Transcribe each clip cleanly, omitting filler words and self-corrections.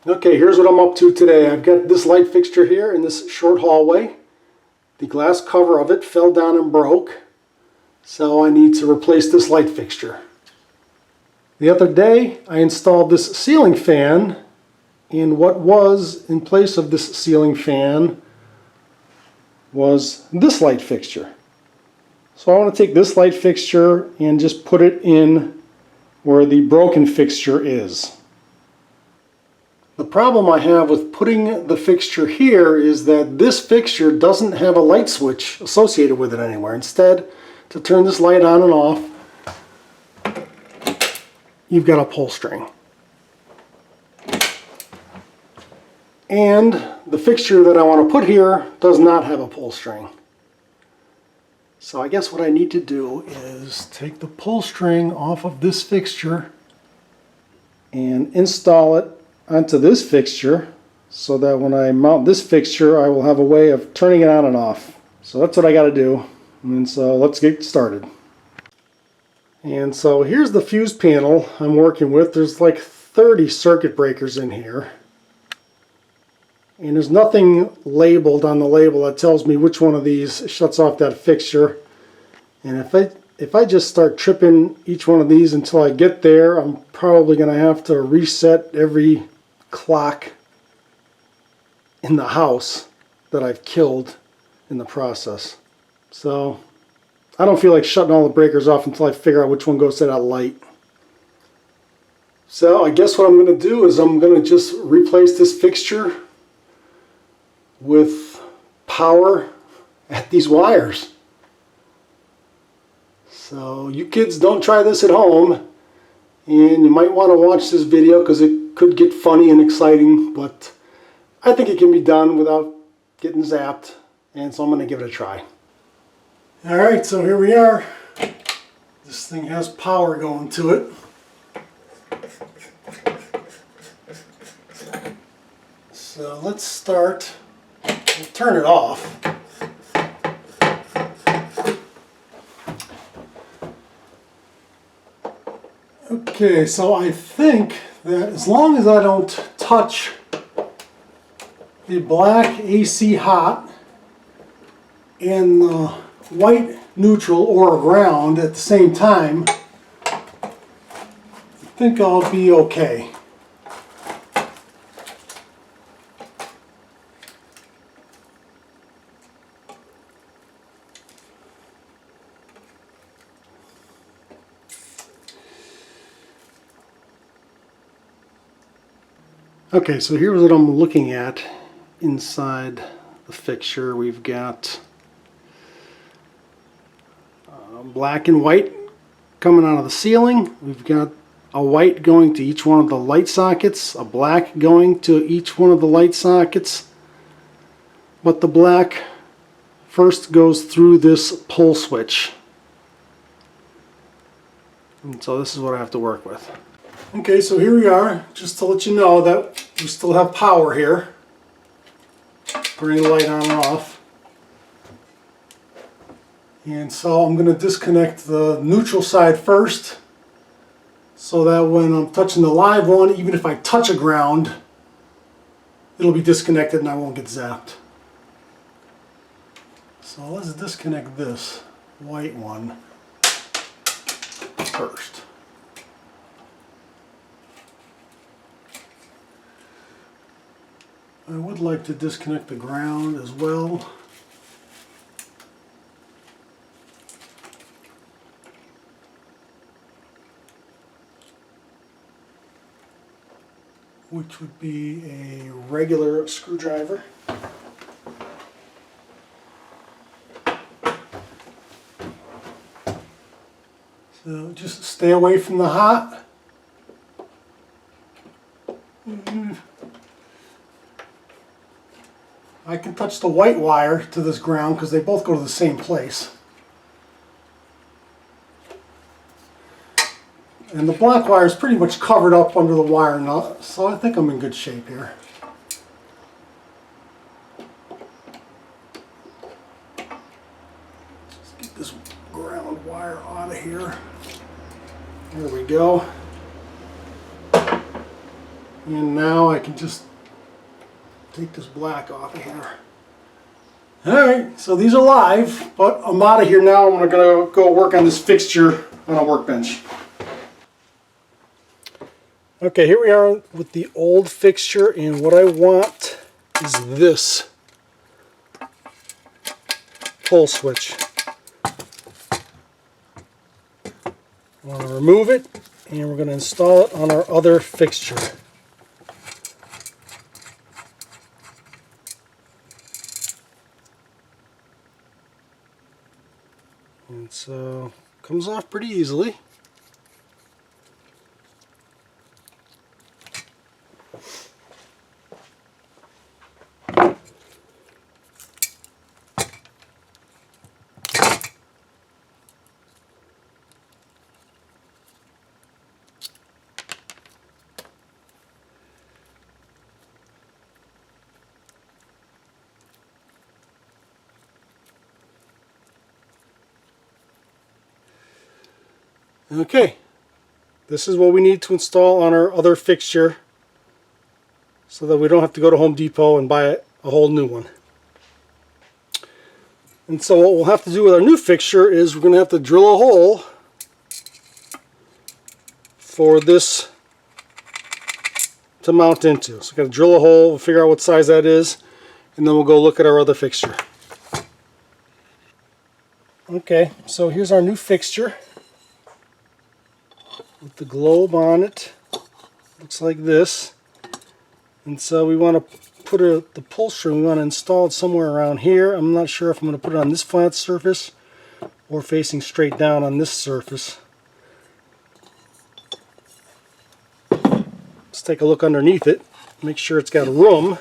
Okay, here's what I'm up to today. I've got this light fixture here in this short hallway. The glass cover of it fell down and broke, so I need to replace this light fixture. The other day I installed this ceiling fan, and what was in place of this ceiling fan was this light fixture. So I want to take this light fixture and just put it in where the broken fixture is. The problem I have with putting the fixture here is that this fixture doesn't have a light switch associated with it anywhere. Instead, to turn this light on and off, you've got a pull string. And the fixture that I want to put here does not have a pull string. So I guess what I need to do is take the pull string off of this fixture and install it onto this fixture so that when I mount this fixture I will have a way of turning it on and off. So that's what I got to do, and so let's get started. And so here's the fuse panel I'm working with. There's like 30 circuit breakers in here, and there's nothing labeled on the label that tells me which one of these shuts off that fixture. And if I just start tripping each one of these until I get there, I'm probably going to have to reset every clock in the house that I've killed in the process. So I don't feel like shutting all the breakers off until I figure out which one goes to that light. So I guess what I'm going to do is I'm going to just replace this fixture with power at these wires. So you kids, don't try this at home, and you might want to watch this video because it could get funny and exciting, but I think it can be done without getting zapped, and so I'm going to give it a try. Alright, so here we are. This thing has power going to it. So let's start. We'll turn it off. Okay, so I think that as long as I don't touch the black AC hot and the white neutral or ground at the same time, I think I'll be okay. Okay, so here's what I'm looking at inside the fixture. We've got black and white coming out of the ceiling. We've got a white going to each one of the light sockets, a black going to each one of the light sockets. But the black first goes through this pull switch. And so this is what I have to work with. Okay, so here we are, just to let you know that we still have power here. Turning the light on and off. And so I'm going to disconnect the neutral side first, so that when I'm touching the live one, even if I touch a ground, it'll be disconnected and I won't get zapped. So let's disconnect this white one first. I would like to disconnect the ground as well. Which would be a regular screwdriver. So just stay away from the hot. I can touch the white wire to this ground because they both go to the same place. And the black wire is pretty much covered up under the wire nut, so I think I'm in good shape here. Let's get this ground wire out of here. There we go. And now I can just take this black off of here. Alright, so these are live, but I'm out of here now. I'm going to go work on this fixture on a workbench. Okay, here we are with the old fixture, and what I want is this pull switch. I want to remove it, and we're going to install it on our other fixture. And so comes off pretty easily. Okay, this is what we need to install on our other fixture so that we don't have to go to Home Depot and buy a whole new one. And so what we'll have to do with our new fixture is we're going to have to drill a hole for this to mount into. So we're going to drill a hole, we'll figure out what size that is, and then we'll go look at our other fixture. Okay, so here's our new fixture with the globe on it. Looks like this. And so we want to put the pull string, we want to install it somewhere around here. I'm not sure if I'm going to put it on this flat surface or facing straight down on this surface. Let's take a look underneath it, make sure it's got room.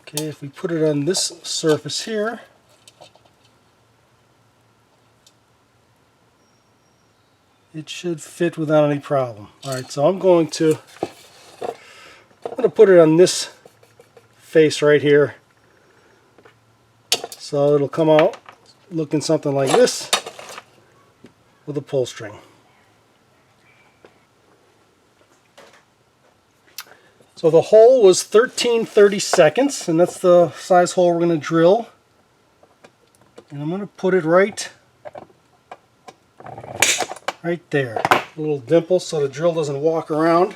Okay, if we put it on this surface here, it should fit without any problem. Alright, so I'm going to put it on this face right here. So it'll come out looking something like this with a pull string. So the hole was 13/32, and that's the size hole we're going to drill. And I'm going to put it right there. A little dimple so the drill doesn't walk around.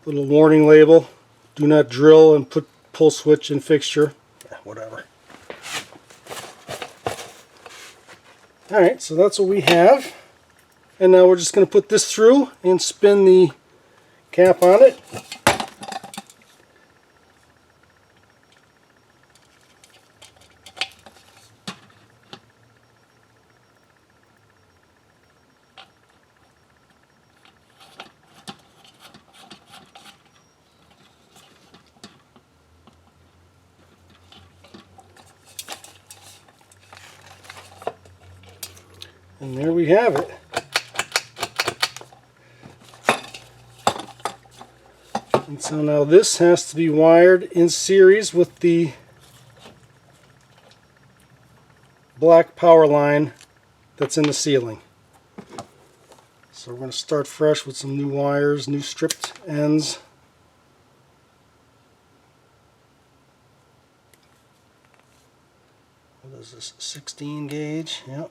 Little warning label, do not drill and put pull switch in fixture. Whatever. Alright, so that's what we have. And now we're just going to put this through and spin the cap on it. And there we have it. And so now this has to be wired in series with the black power line that's in the ceiling. So we're going to start fresh with some new wires, new stripped ends. What is this, 16 gauge? Yep.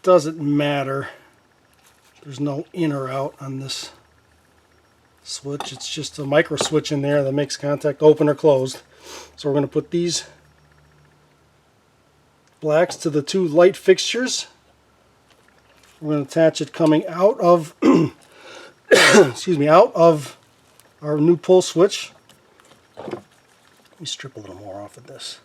Doesn't matter. There's no in or out on this switch. It's just a micro switch in there that makes contact open or closed. So we're going to put these blacks to the two light fixtures. We're going to attach it coming out of excuse me, out of our new pull switch. Let me strip a little more off of this.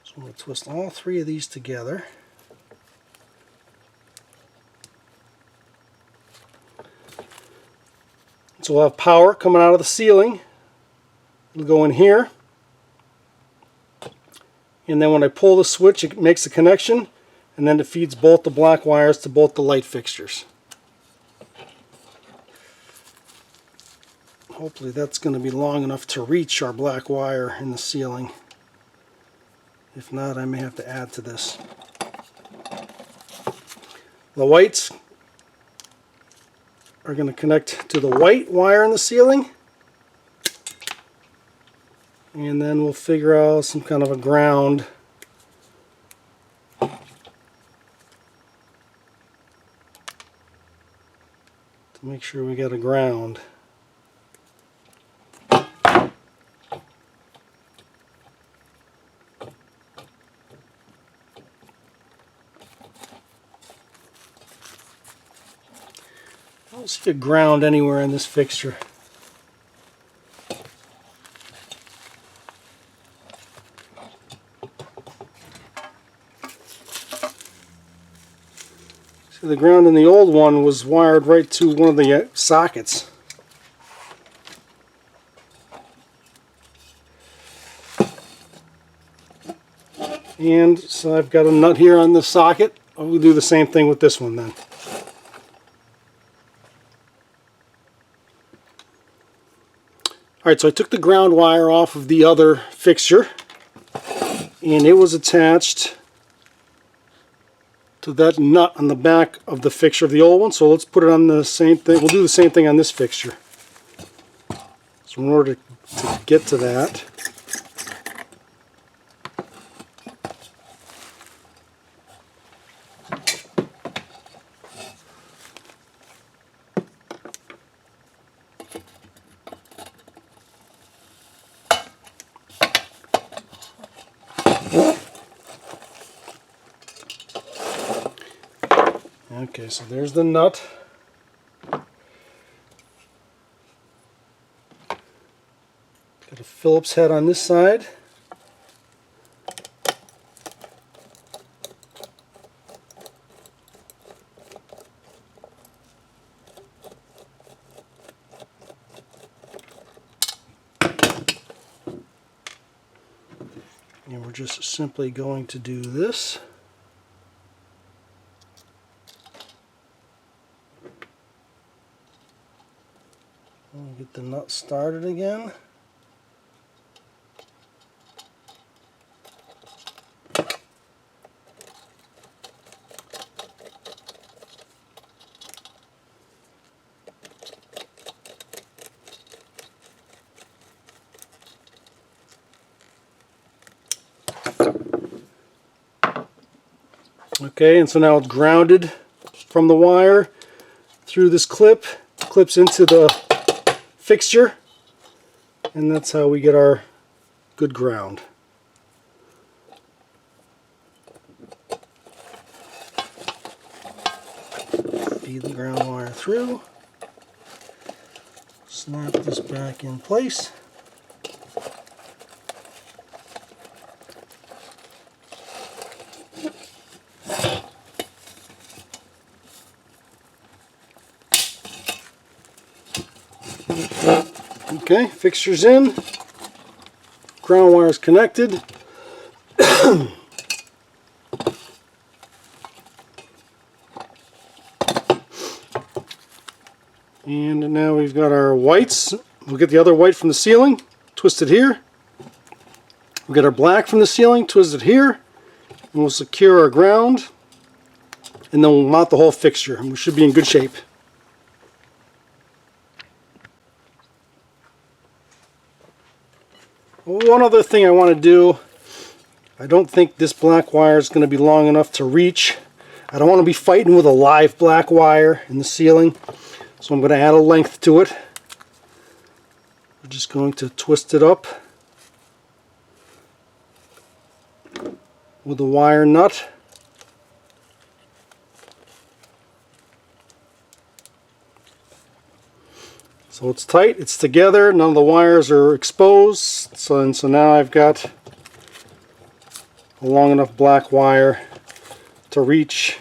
So I'm going to twist all three of these together. So we'll have power coming out of the ceiling. It'll go in here. And then when I pull the switch, it makes a connection, and then it feeds both the black wires to both the light fixtures. Hopefully that's going to be long enough to reach our black wire in the ceiling. If not, I may have to add to this. The whites are going to connect to the white wire in the ceiling, and then we'll figure out some kind of a ground to make sure we get a ground. I don't see a ground anywhere in this fixture. See, the ground in the old one was wired right to one of the sockets. And so I've got a nut here on the socket. We'll do the same thing with this one then. Alright, so I took the ground wire off of the other fixture, and it was attached to that nut on the back of the fixture of the old one. So let's put it on the same thing. We'll do the same thing on this fixture. So in order to get to that, okay, so there's the nut. Got a Phillips head on this side. And we're just simply going to do this. Get the nut started again. Okay, and so now it's grounded from the wire through this clip, clips into the fixture, and that's how we get our good ground. Feed the ground wire through, snap this back in place. Okay, fixture's in, ground wire's connected. And now we've got our whites. We'll get the other white from the ceiling, twist it here. We'll get our black from the ceiling, twist it here. And we'll secure our ground. And then we'll mount the whole fixture, and we should be in good shape. One other thing I want to do, I don't think this black wire is going to be long enough to reach I don't want to be fighting with a live black wire in the ceiling, so I'm going to add a length to it. We're just going to twist it up with a wire nut. So it's tight, it's together, none of the wires are exposed, so now I've got a long enough black wire to reach.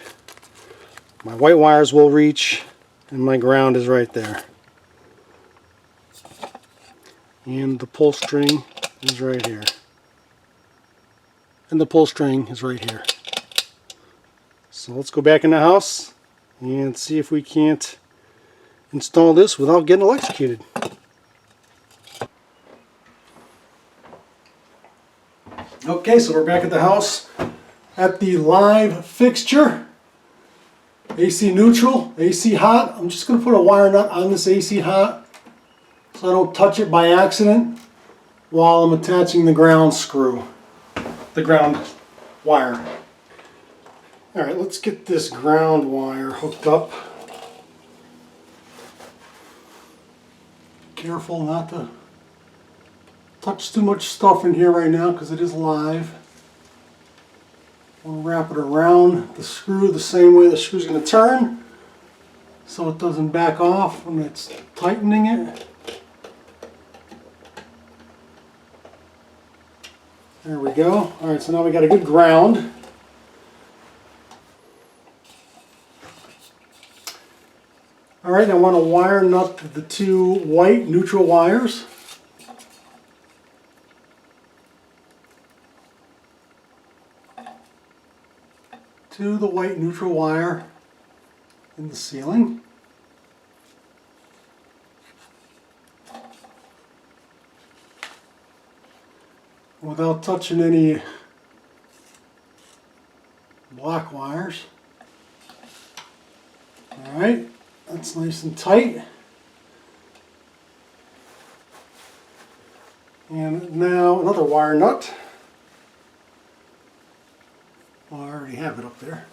My white wires will reach, and my ground is right there. And the pull string is right here. And the pull string is right here. So let's go back in the house and see if we can't install this without getting electrocuted. Okay, so we're back at the house at the live fixture. AC neutral, AC hot. I'm just going to put a wire nut on this AC hot so I don't touch it by accident while I'm attaching the ground screw, the ground wire. Alright, let's get this ground wire hooked up. Careful not to touch too much stuff in here right now because it is live. We'll wrap it around the screw the same way the screw's going to turn so it doesn't back off when it's tightening it. There we go. Alright, so now we got a good ground. Alright, I want to wire nut the two white neutral wires. To the white neutral wire in the ceiling. Without touching any black wires. Alright. That's nice and tight. And now another wire nut. Well, I already have it up there.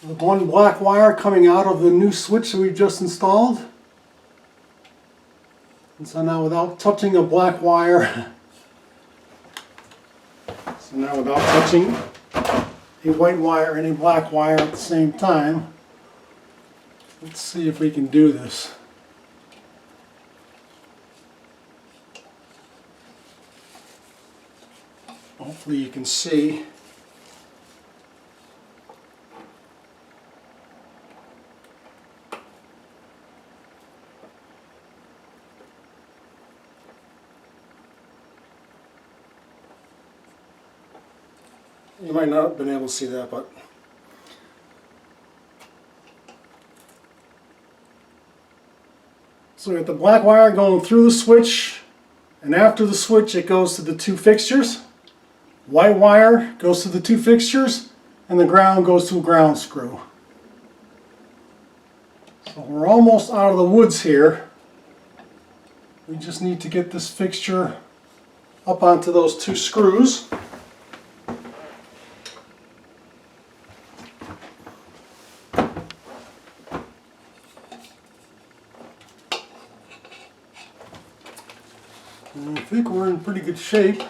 The one black wire coming out of the new switch that we've just installed. And so now without touching a black wire, without touching a white wire and a black wire at the same time. Let's see if we can do this. Hopefully you can see. You might not have been able to see that, but so we got the black wire going through the switch, and after the switch it goes to the two fixtures. White wire goes to the two fixtures, and the ground goes to a ground screw. So we're almost out of the woods here. We just need to get this fixture up onto those two screws. And I think we're in pretty good shape.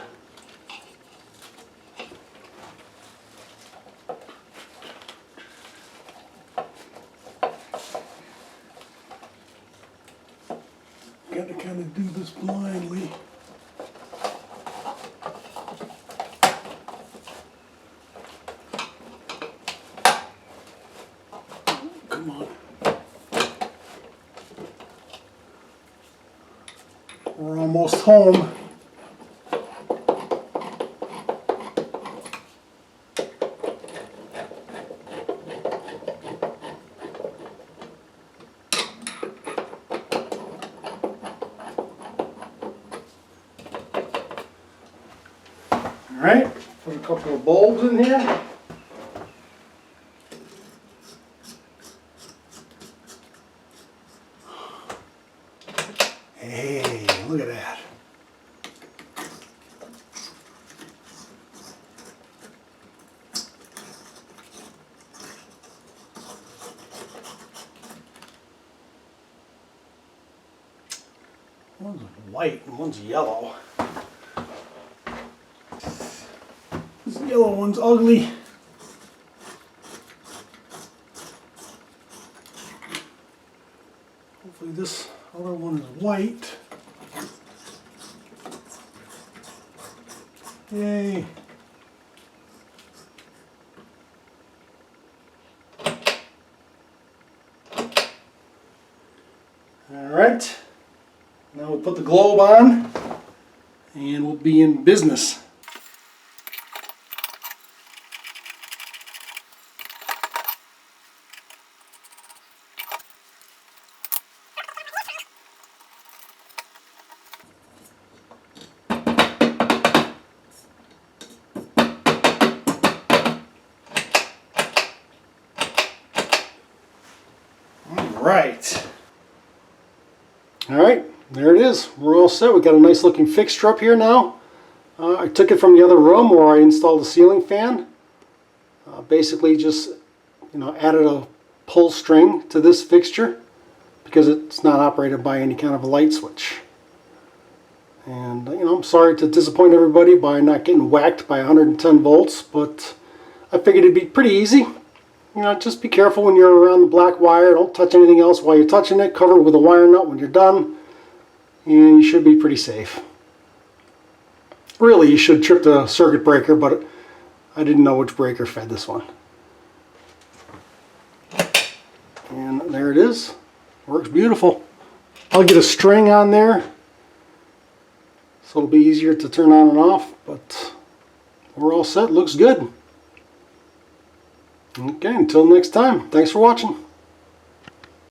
Got to kind of do this blindly. Come on. We're almost home. Alright, put a couple of bulbs in here. Hey, look at that. One's white and one's yellow. This yellow one's ugly. Hopefully this other one is white. Yay. Alright, now we'll put the globe on and we'll be in business. Alright, there it is. We're all set. We've got a nice looking fixture up here now. I took it from the other room where I installed a ceiling fan. Basically just added a pull string to this fixture because it's not operated by any kind of a light switch. And I'm sorry to disappoint everybody by not getting whacked by 110 volts, but I figured it'd be pretty easy. Just be careful when you're around the black wire. Don't touch anything else while you're touching it. Cover it with a wire nut when you're done, and you should be pretty safe. Really, you should trip the circuit breaker, but I didn't know which breaker fed this one. And there it is. Works beautiful. I'll get a string on there, so it'll be easier to turn on and off, but we're all set. Looks good. Okay, until next time, thanks for watching.